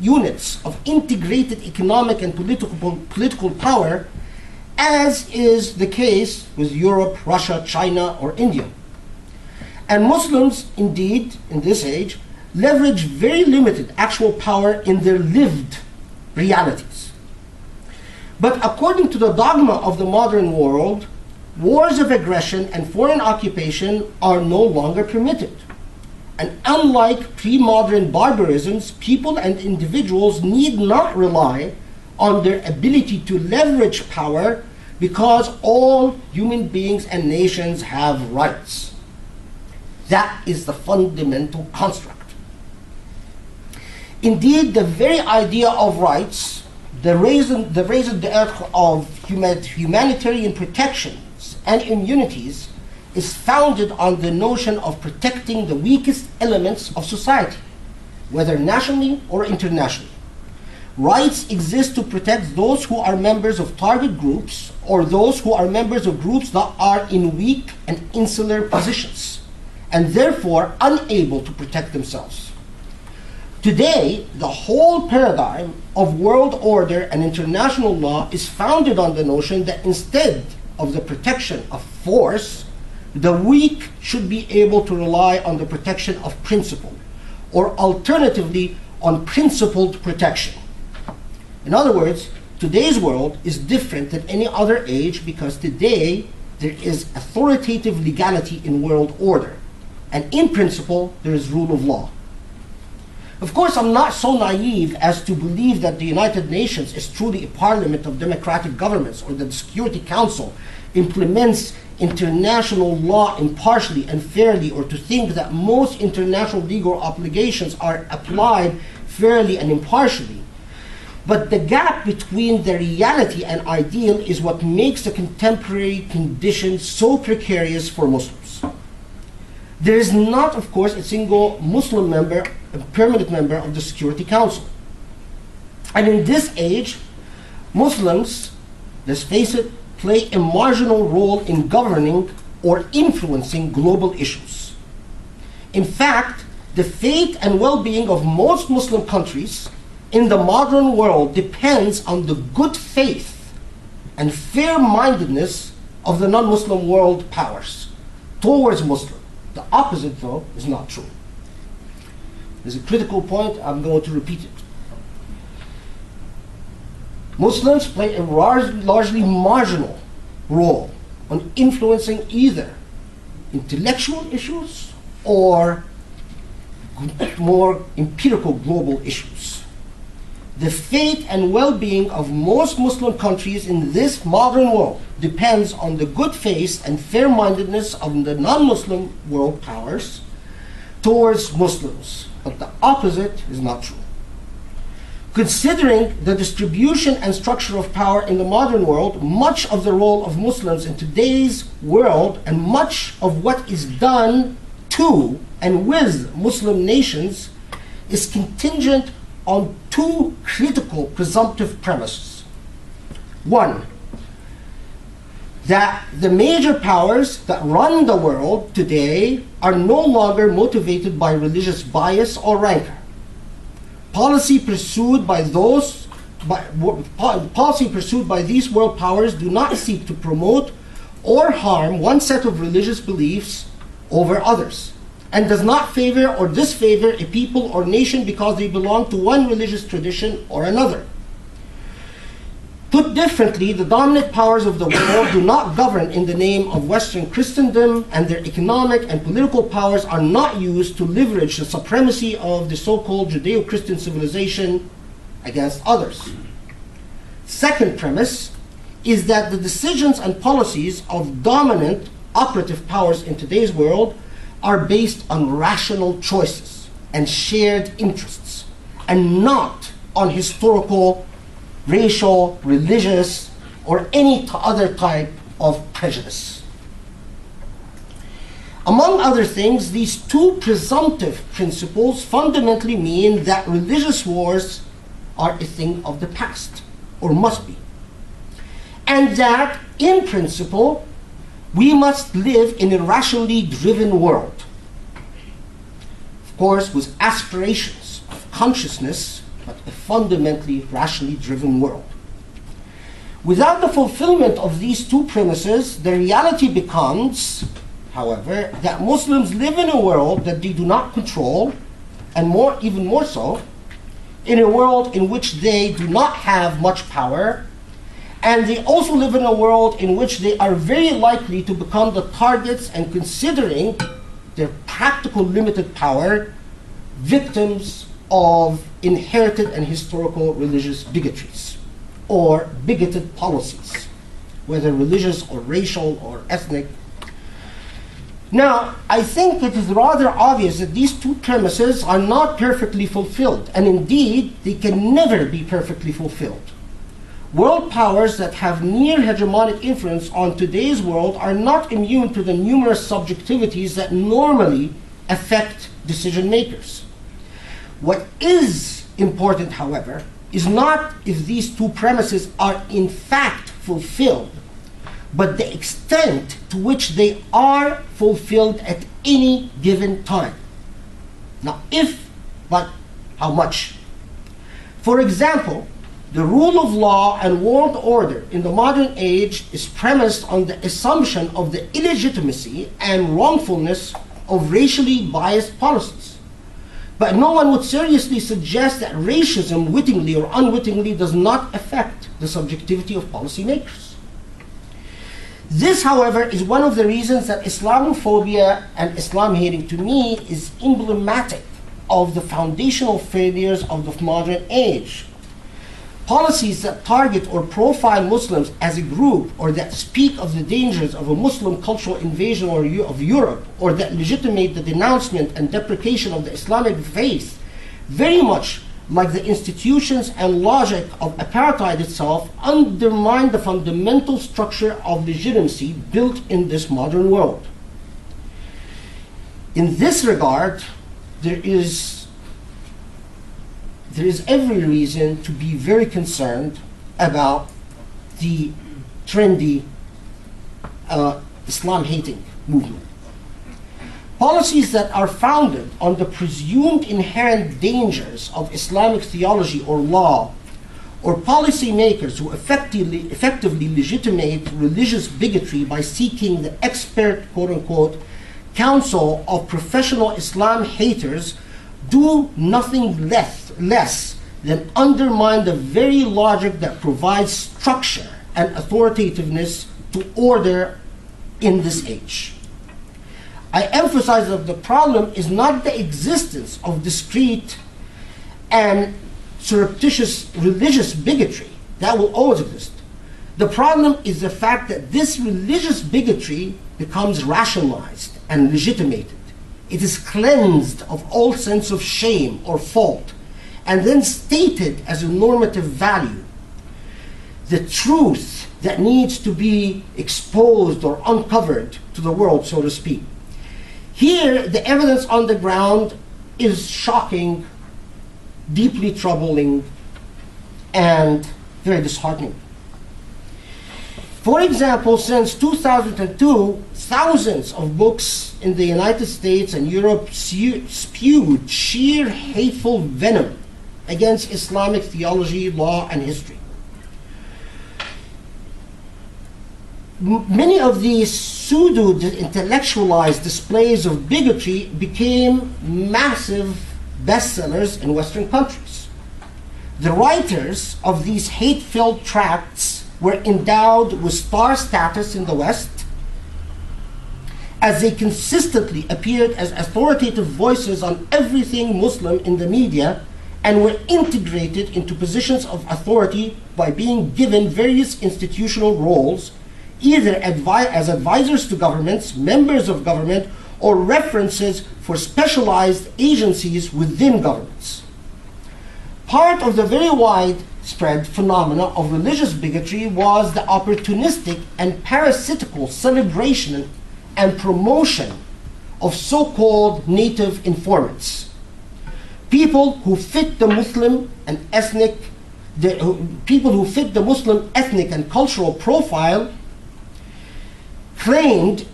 units of integrated economic and political power, as is the case with Europe, Russia, China, or India. And Muslims, indeed, in this age, leverage very limited actual power in their lived realities. But according to the dogma of the modern world, wars of aggression and foreign occupation are no longer permitted. And unlike pre-modern barbarisms, people and individuals need not rely on their ability to leverage power because all human beings and nations have rights. That is the fundamental construct. Indeed, the very idea of rights, the raison d'etre of humanitarian protections and immunities, is founded on the notion of protecting the weakest elements of society, whether nationally or internationally. Rights exist to protect those who are members of target groups or those who are members of groups that are in weak and insular positions and therefore unable to protect themselves. Today, the whole paradigm of world order and international law is founded on the notion that instead of the protection of force, the weak should be able to rely on the protection of principle, or alternatively, on principled protection. In other words, today's world is different than any other age because today there is authoritative legality in world order, and in principle, there is rule of law. Of course, I'm not so naive as to believe that the United Nations is truly a parliament of democratic governments or that the Security Council implements international law impartially and fairly, or to think that most international legal obligations are applied fairly and impartially. But the gap between the reality and ideal is what makes the contemporary conditions so precarious for Muslims. There is not, of course, a single Muslim member, a permanent member of the Security Council. And in this age, Muslims, let's face it, play a marginal role in governing or influencing global issues. In fact, the fate and well-being of most Muslim countries in the modern world depends on the good faith and fair-mindedness of the non-Muslim world powers towards Muslims. The opposite, though, is not true. There's a critical point, I'm going to repeat it. Muslims play a largely marginal role on influencing either intellectual issues or more empirical global issues. The fate and well-being of most Muslim countries in this modern world depends on the good faith and fair-mindedness of the non-Muslim world powers towards Muslims, but the opposite is not true. Considering the distribution and structure of power in the modern world, much of the role of Muslims in today's world and much of what is done to and with Muslim nations is contingent on two critical presumptive premises. One, that the major powers that run the world today are no longer motivated by religious bias or rancor. Policy pursued by these world powers do not seek to promote or harm one set of religious beliefs over others, and does not favor or disfavor a people or nation because they belong to one religious tradition or another. Put differently, the dominant powers of the world do not govern in the name of Western Christendom, and their economic and political powers are not used to leverage the supremacy of the so-called Judeo-Christian civilization against others. Second premise is that the decisions and policies of dominant operative powers in today's world are based on rational choices and shared interests, and not on historical, racial, religious, or any other type of prejudice. Among other things, these two presumptive principles fundamentally mean that religious wars are a thing of the past, or must be, and that, in principle, we must live in a rationally driven world. Of course, with aspirations of consciousness but a fundamentally rationally driven world. Without the fulfillment of these two premises, the reality becomes, however, that Muslims live in a world that they do not control, and even more so, in a world in which they do not have much power, and they also live in a world in which they are very likely to become the targets, and considering their practical limited power, victims of inherited and historical religious bigotries or bigoted policies, whether religious or racial or ethnic. Now, I think it is rather obvious that these two premises are not perfectly fulfilled, and indeed, they can never be perfectly fulfilled. World powers that have near hegemonic influence on today's world are not immune to the numerous subjectivities that normally affect decision makers. What is important, however, is not if these two premises are in fact fulfilled, but the extent to which they are fulfilled at any given time. Now, if, but how much? For example, the rule of law and world order in the modern age is premised on the assumption of the illegitimacy and wrongfulness of racially biased policies. But no one would seriously suggest that racism, wittingly or unwittingly, does not affect the subjectivity of policymakers. This, however, is one of the reasons that Islamophobia and Islam hating, to me, is emblematic of the foundational failures of the modern age. Policies that target or profile Muslims as a group, or that speak of the dangers of a Muslim cultural invasion of Europe, or that legitimate the denouncement and deprecation of the Islamic faith, very much like the institutions and logic of apartheid itself, undermine the fundamental structure of legitimacy built in this modern world. In this regard, there is every reason to be very concerned about the trendy Islam-hating movement. Policies that are founded on the presumed inherent dangers of Islamic theology or law, or policymakers who effectively legitimate religious bigotry by seeking the expert, quote-unquote, counsel of professional Islam haters, do nothing less than undermine the very logic that provides structure and authoritativeness to order in this age. I emphasize that the problem is not the existence of discrete and surreptitious religious bigotry. That will always exist. The problem is the fact that this religious bigotry becomes rationalized and legitimated. It is cleansed of all sense of shame or fault, and then stated as a normative value. The truth that needs to be exposed or uncovered to the world, so to speak. Here, the evidence on the ground is shocking, deeply troubling, and very disheartening. For example, since 2002, thousands of books in the United States and Europe spewed sheer hateful venom against Islamic theology, law, and history. Many of these pseudo-intellectualized displays of bigotry became massive bestsellers in Western countries. The writers of these hate-filled tracts were endowed with star status in the West, as they consistently appeared as authoritative voices on everything Muslim in the media, and were integrated into positions of authority by being given various institutional roles, either as advisors to governments, members of government, or references for specialized agencies within governments. Part of the very widespread phenomena of religious bigotry was the opportunistic and parasitical celebration and promotion of so-called native informants. People who fit the Muslim ethnic and cultural profile claimed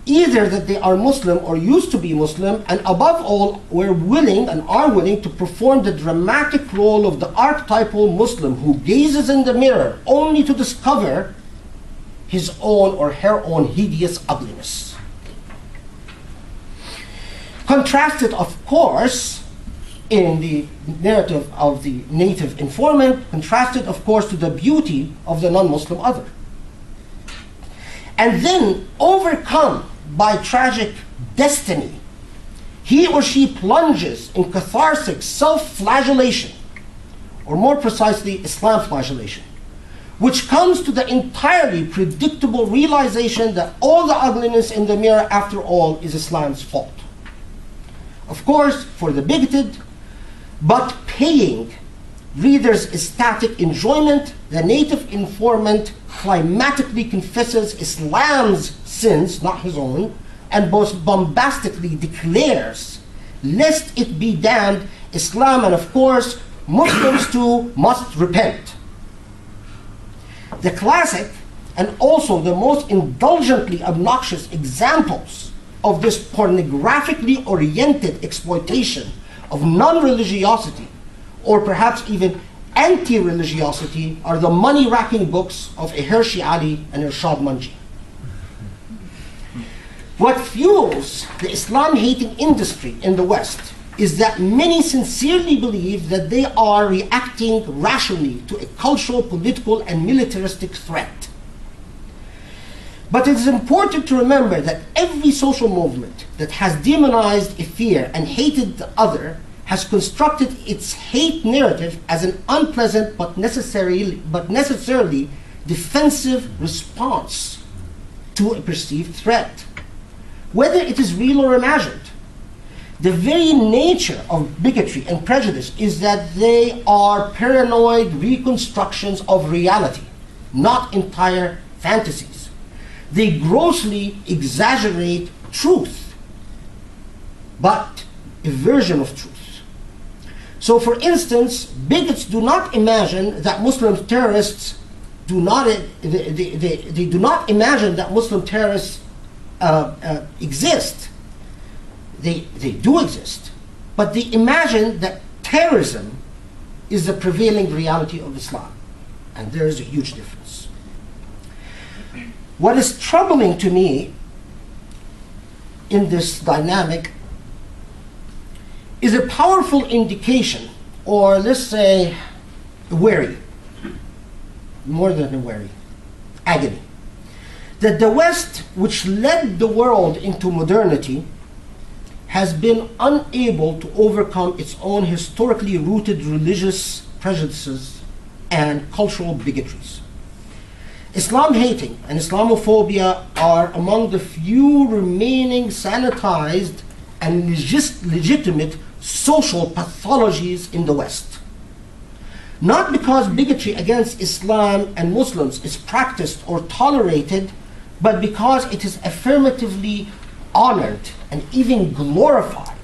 either that they are Muslim or used to be Muslim, and above all, were willing and are willing to perform the dramatic role of the archetypal Muslim who gazes in the mirror only to discover his own or her own hideous ugliness. Contrasted, of course, in the narrative of the native informant, contrasted, of course, to the beauty of the non-Muslim other. And then, overcome by tragic destiny, he or she plunges in cathartic self-flagellation, or more precisely, Islam flagellation, which comes to the entirely predictable realization that all the ugliness in the mirror, after all, is Islam's fault. Of course, for the bigoted, but paying readers' ecstatic enjoyment, the native informant climatically confesses Islam's sins, not his own, and most bombastically declares, lest it be damned, Islam and of course Muslims too must repent. The classic and also the most indulgently obnoxious examples of this pornographically oriented exploitation of non-religiosity, or perhaps even anti-religiosity, are the money-racking books of Hershey Ali and Irshad Manji. What fuels the Islam-hating industry in the West is that many sincerely believe that they are reacting rationally to a cultural, political, and militaristic threat. But it is important to remember that every social movement that has demonized a fear and hated the other has constructed its hate narrative as an unpleasant but necessarily defensive response to a perceived threat, whether it is real or imagined. The very nature of bigotry and prejudice is that they are paranoid reconstructions of reality, not entire fantasies. They grossly exaggerate truth, but a version of truth. So, for instance, bigots do not imagine that Muslim terrorists they do not imagine that Muslim terrorists exist. They do exist, but they imagine that terrorism is the prevailing reality of Islam, and there is a huge difference. What is troubling to me in this dynamic is a powerful indication, or let's say worry, more than a worry, agony, that the West, which led the world into modernity, has been unable to overcome its own historically rooted religious prejudices and cultural bigotries. Islam hating and Islamophobia are among the few remaining sanitized and legitimate social pathologies in the West. Not because bigotry against Islam and Muslims is practiced or tolerated, but because it is affirmatively honored and even glorified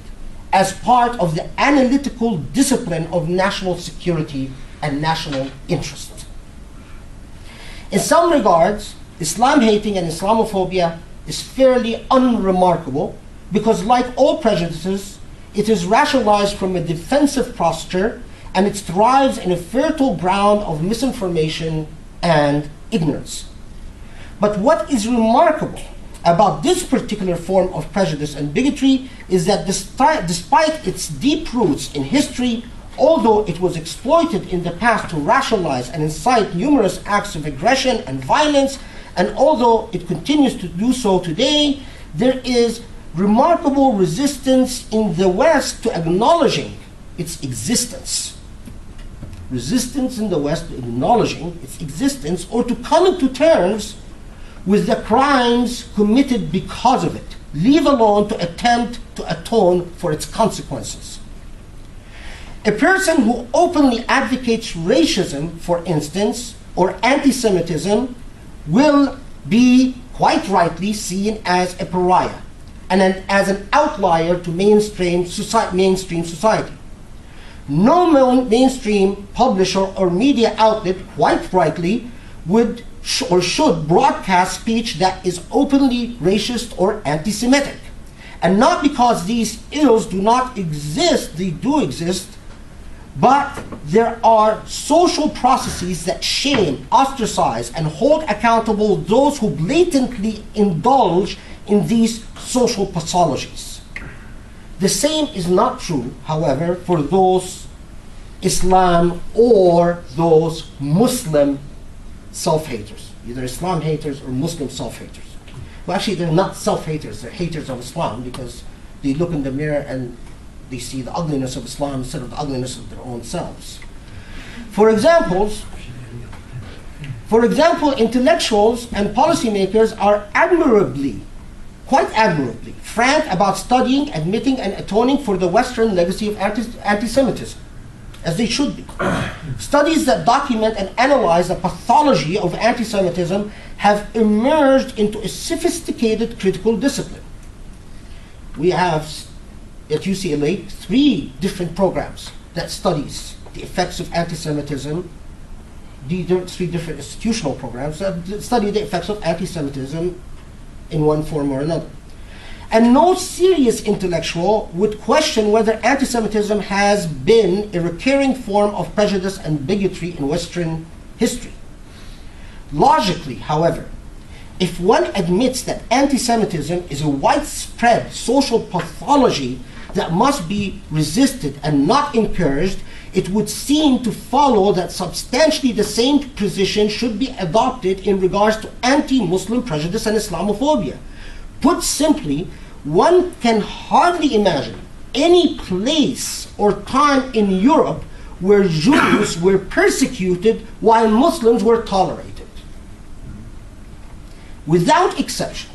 as part of the analytical discipline of national security and national interest. In some regards, Islam hating and Islamophobia is fairly unremarkable because, like all prejudices, it is rationalized from a defensive posture, and it thrives in a fertile ground of misinformation and ignorance. But what is remarkable about this particular form of prejudice and bigotry is that despite its deep roots in history, although it was exploited in the past to rationalize and incite numerous acts of aggression and violence, and although it continues to do so today, there is remarkable resistance in the West to acknowledging its existence. Resistance in the West to acknowledging its existence, or to coming to terms with the crimes committed because of it, leave alone to attempt to atone for its consequences. A person who openly advocates racism, for instance, or anti-Semitism, will be quite rightly seen as a pariah and as an outlier to mainstream society. No mainstream publisher or media outlet, quite rightly, would should broadcast speech that is openly racist or anti-Semitic. And not because these ills do not exist, they do exist, but there are social processes that shame, ostracize, and hold accountable those who blatantly indulge in these social pathologies. The same is not true, however, for those Islam or those Muslim self-haters, either Islam haters or Muslim self-haters. Well, actually, they're not self-haters, they're haters of Islam because they look in the mirror and they see the ugliness of Islam instead of the ugliness of their own selves. For example, intellectuals and policymakers are quite admirably, frank about studying, admitting, and atoning for the Western legacy of anti-Semitism, as they should be. Studies that document and analyze the pathology of anti-Semitism have emerged into a sophisticated critical discipline. We have at UCLA 3 different programs that studies the effects of anti-Semitism. These are 3 different institutional programs that study the effects of anti-Semitism in one form or another. And no serious intellectual would question whether anti-Semitism has been a recurring form of prejudice and bigotry in Western history. Logically, however, if one admits that anti-Semitism is a widespread social pathology that must be resisted and not encouraged, it would seem to follow that substantially the same position should be adopted in regards to anti-Muslim prejudice and Islamophobia. Put simply, one can hardly imagine any place or time in Europe where Jews were persecuted while Muslims were tolerated. Without exception,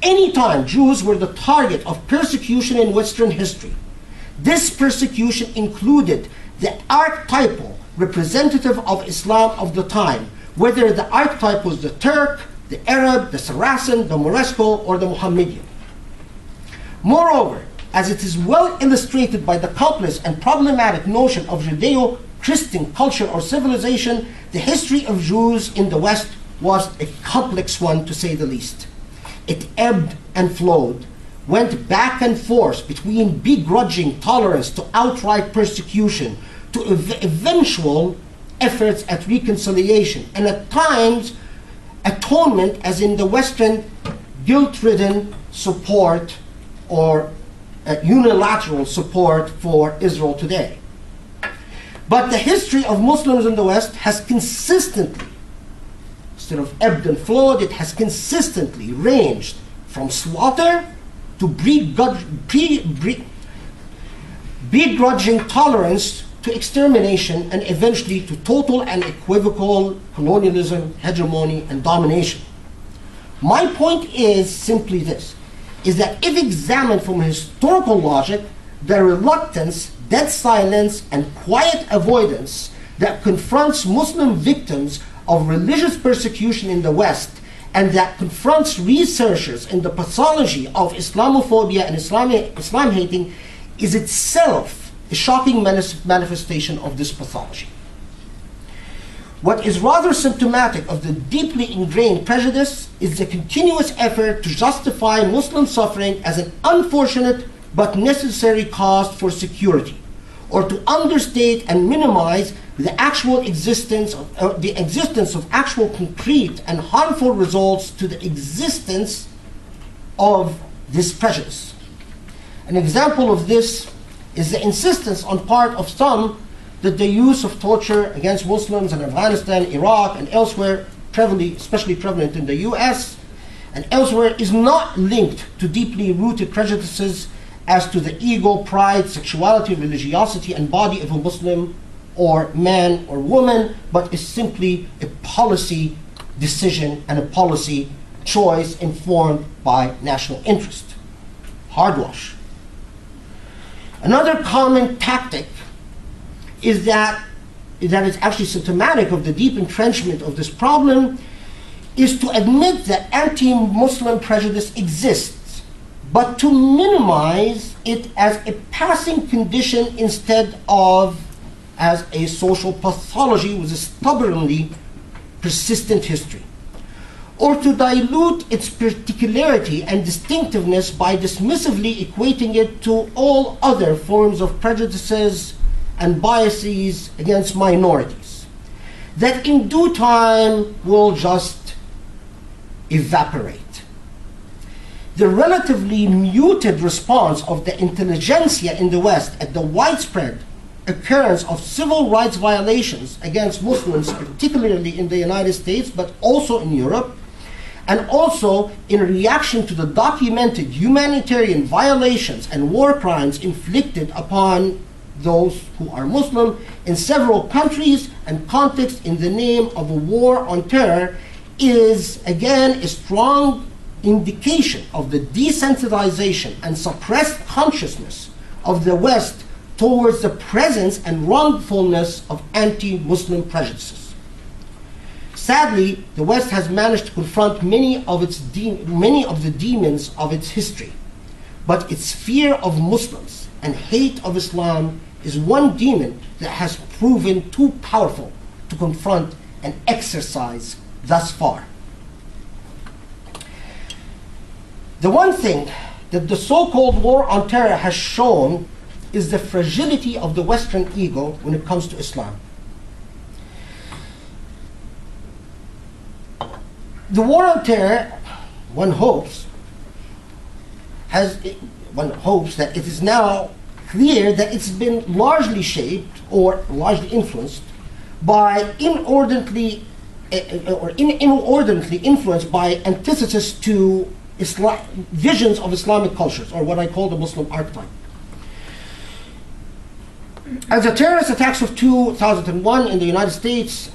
any time Jews were the target of persecution in Western history, this persecution included the archetypal representative of Islam of the time, whether the archetype was the Turk, the Arab, the Saracen, the Moresco, or the Mohammedan. Moreover, as it is well illustrated by the complex and problematic notion of Judeo-Christian culture or civilization, the history of Jews in the West was a complex one, to say the least. It ebbed and flowed, went back and forth between begrudging tolerance to outright persecution to eventual efforts at reconciliation, and at times atonement, as in the Western guilt-ridden support or unilateral support for Israel today. But the history of Muslims in the West has consistently, instead of ebbed and flowed, it has consistently ranged from slaughter to begrudging tolerance to extermination, and eventually to total and equivocal colonialism, hegemony, and domination. My point is simply this, is that if examined from historical logic, the reluctance, dead silence, and quiet avoidance that confronts Muslim victims of religious persecution in the West, and that confronts researchers in the pathology of Islamophobia and Islam hating, is itself a shocking manifestation of this pathology. What is rather symptomatic of the deeply ingrained prejudice is the continuous effort to justify Muslim suffering as an unfortunate but necessary cause for security, or to understate and minimize the actual existence of actual concrete and harmful results to the existence of this prejudice. An example of this is the insistence on part of some that the use of torture against Muslims in Afghanistan, Iraq, and elsewhere, especially prevalent in the US and elsewhere, is not linked to deeply rooted prejudices as to the ego, pride, sexuality, religiosity, and body of a Muslim or man or woman, but is simply a policy decision and a policy choice informed by national interest. Hardwash. Another common tactic is that is actually symptomatic of the deep entrenchment of this problem, is to admit that anti-Muslim prejudice exists, but to minimize it as a passing condition instead of as a social pathology with a stubbornly persistent history, or to dilute its particularity and distinctiveness by dismissively equating it to all other forms of prejudices and biases against minorities, that in due time will just evaporate. The relatively muted response of the intelligentsia in the West at the widespread occurrence of civil rights violations against Muslims, particularly in the United States, but also in Europe, and also in reaction to the documented humanitarian violations and war crimes inflicted upon those who are Muslim in several countries and contexts in the name of a war on terror, is again a strong indication of the desensitization and suppressed consciousness of the West towards the presence and wrongfulness of anti-Muslim prejudices. Sadly, the West has managed to confront many of the demons of its history, but its fear of Muslims and hate of Islam is one demon that has proven too powerful to confront and exercise thus far. The one thing that the so-called war on terror has shown is the fragility of the Western ego when it comes to Islam. The war on terror, one hopes that it is now clear that it's been largely shaped or largely influenced by inordinately influenced by antithesis to visions of Islamic cultures, or what I call the Muslim archetype. As the terrorist attacks of 2001 in the United States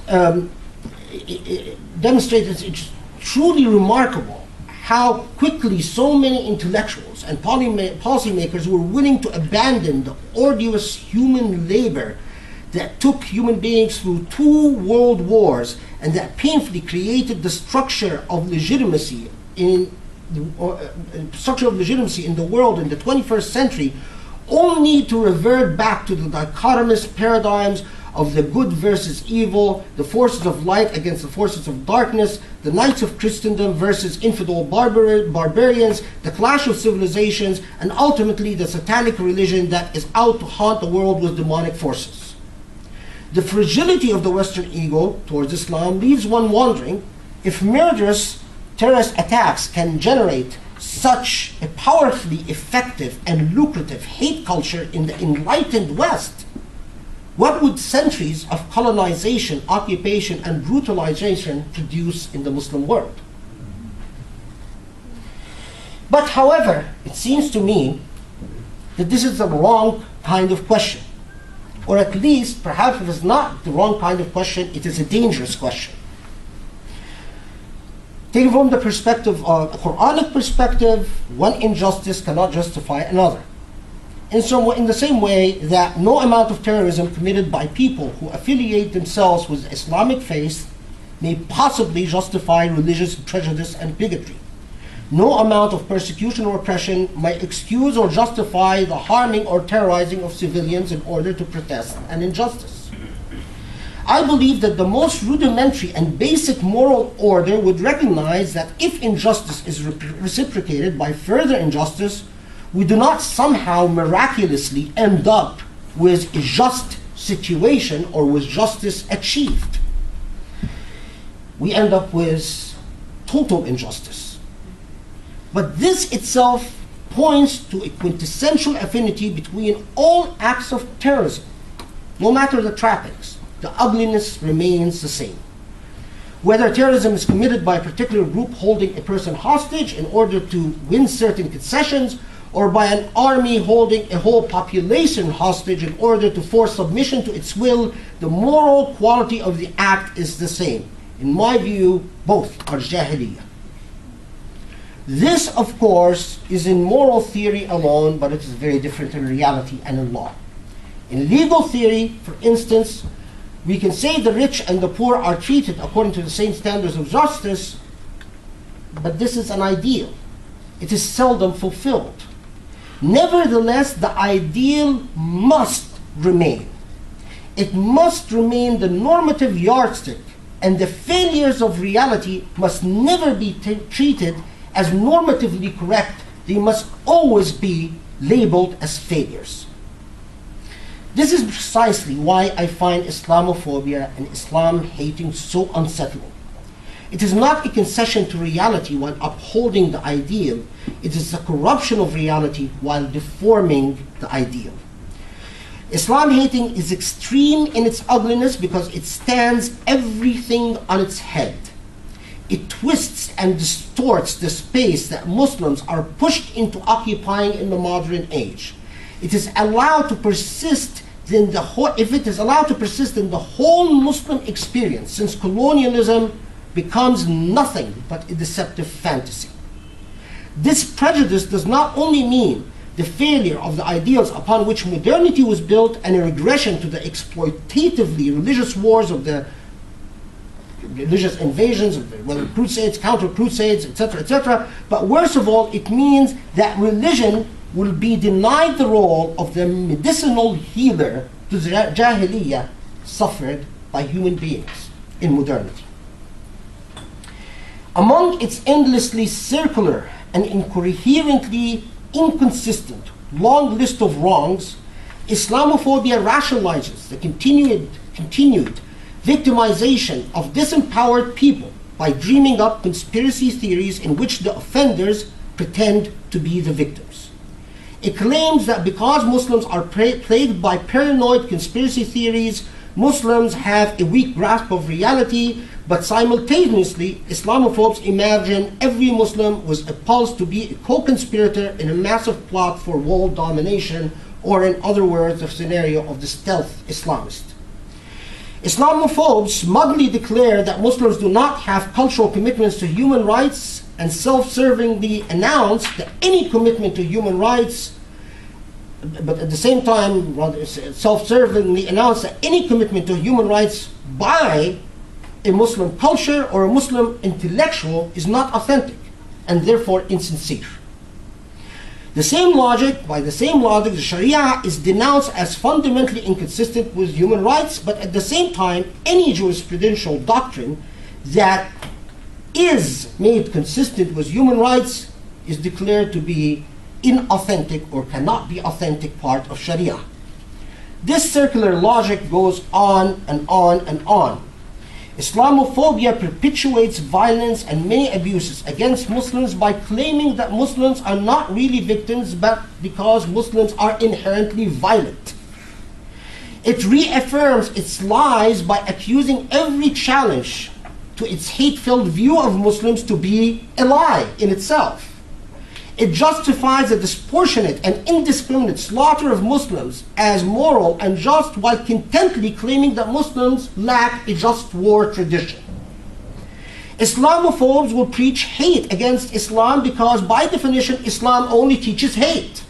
demonstrated, it's truly remarkable how quickly so many intellectuals and policymakers were willing to abandon the arduous human labor that took human beings through 2 world wars and that painfully created the structure of legitimacy in the world in the 21st century, only to revert back to the dichotomous paradigms of the good versus evil, the forces of light against the forces of darkness, the knights of Christendom versus infidel barbarians, the clash of civilizations, and ultimately the satanic religion that is out to haunt the world with demonic forces. The fragility of the Western ego towards Islam leaves one wondering if murderous terrorist attacks can generate such a powerfully effective and lucrative hate culture in the enlightened West. What would centuries of colonization, occupation, and brutalization produce in the Muslim world? But however, it seems to me that this is the wrong kind of question. Or at least, perhaps it is not the wrong kind of question, it is a dangerous question. Taken from the perspective of a Quranic perspective, one injustice cannot justify another. In the same way that no amount of terrorism committed by people who affiliate themselves with Islamic faith may possibly justify religious prejudice and bigotry. No amount of persecution or oppression may excuse or justify the harming or terrorizing of civilians in order to protest an injustice. I believe that the most rudimentary and basic moral order would recognize that if injustice is reciprocated by further injustice, we do not somehow miraculously end up with a just situation or with justice achieved. We end up with total injustice. But this itself points to a quintessential affinity between all acts of terrorism, no matter the trappings. The ugliness remains the same. Whether terrorism is committed by a particular group holding a person hostage in order to win certain concessions, or by an army holding a whole population hostage in order to force submission to its will, the moral quality of the act is the same. In my view, both are jahiliyyah. This, of course, is in moral theory alone, but it is very different in reality and in law. In legal theory, for instance, we can say the rich and the poor are treated according to the same standards of justice, but this is an ideal. It is seldom fulfilled. Nevertheless, the ideal must remain. It must remain the normative yardstick and the failures of reality must never be treated as normatively correct. They must always be labeled as failures. This is precisely why I find Islamophobia and Islam hating so unsettling. It is not a concession to reality while upholding the ideal. It is a corruption of reality while deforming the ideal. Islam hating is extreme in its ugliness because it stands everything on its head. It twists and distorts the space that Muslims are pushed into occupying in the modern age. It is allowed to persist in the whole, if it is allowed to persist in the whole Muslim experience, since colonialism becomes nothing but a deceptive fantasy. This prejudice does not only mean the failure of the ideals upon which modernity was built and a regression to the exploitatively religious wars of the religious invasions, whether crusades, counter-crusades, etc., but worst of all, it means that religion will be denied the role of the medicinal healer to the Jahiliyyah suffered by human beings in modernity. Among its endlessly circular and incoherently inconsistent long list of wrongs, Islamophobia rationalizes the continued victimization of disempowered people by dreaming up conspiracy theories in which the offenders pretend to be the victims. It claims that because Muslims are plagued by paranoid conspiracy theories, Muslims have a weak grasp of reality, but simultaneously, Islamophobes imagine every Muslim was opposed to be a co-conspirator in a massive plot for world domination, or in other words, the scenario of the stealth Islamist. Islamophobes smugly declare that Muslims do not have cultural commitments to human rights and self-servingly announce that any commitment to human rights, but at the same time, rather self-servingly announce that any commitment to human rights by a Muslim culture or a Muslim intellectual is not authentic and therefore insincere. By the same logic, the Sharia is denounced as fundamentally inconsistent with human rights, but at the same time, any jurisprudential doctrine that is made consistent with human rights is declared to be inauthentic or cannot be authentic part of Sharia. This circular logic goes on and on and on. Islamophobia perpetuates violence and many abuses against Muslims by claiming that Muslims are not really victims, but because Muslims are inherently violent. It reaffirms its lies by accusing every challenge to its hate-filled view of Muslims to be a lie in itself. It justifies a disproportionate and indiscriminate slaughter of Muslims as moral and just, while contentedly claiming that Muslims lack a just war tradition. Islamophobes will preach hate against Islam because, by definition, Islam only teaches hate.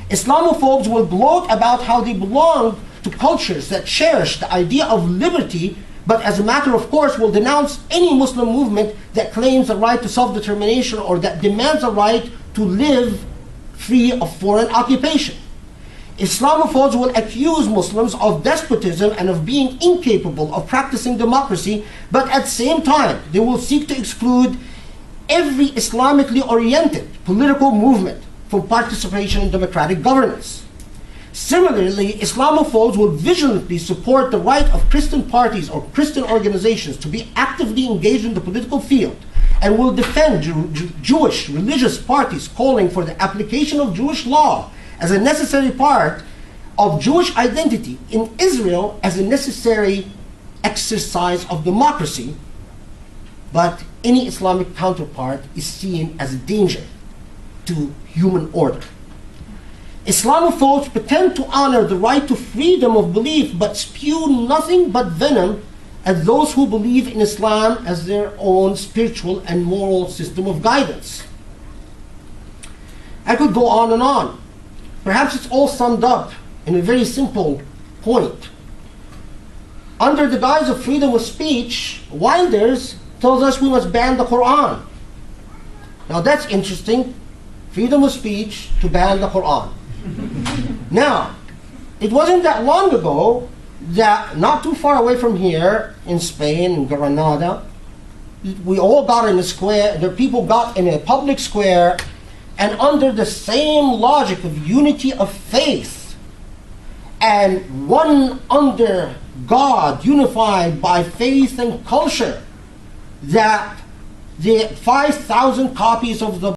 Islamophobes will gloat about how they belong to cultures that cherish the idea of liberty, but as a matter of course will denounce any Muslim movement that claims a right to self-determination or that demands a right to live free of foreign occupation. Islamophobes will accuse Muslims of despotism and of being incapable of practicing democracy, but at the same time they will seek to exclude every Islamically oriented political movement from participation in democratic governance. Similarly, Islamophobes will vigilantly support the right of Christian parties or Christian organizations to be actively engaged in the political field, and will defend Jewish religious parties calling for the application of Jewish law as a necessary part of Jewish identity in Israel as a necessary exercise of democracy, but any Islamic counterpart is seen as a danger to human order. Islamophobes pretend to honor the right to freedom of belief, but spew nothing but venom at those who believe in Islam as their own spiritual and moral system of guidance. I could go on and on. Perhaps it's all summed up in a very simple point. Under the guise of freedom of speech, Wilders tells us we must ban the Quran. Now that's interesting. Freedom of speech to ban the Quran. Now, it wasn't that long ago that not too far away from here, in Spain, in Granada, we all got in a square, the people got in a public square, and under the same logic of unity of faith, and one under God, unified by faith and culture, that the 5,000 copies of the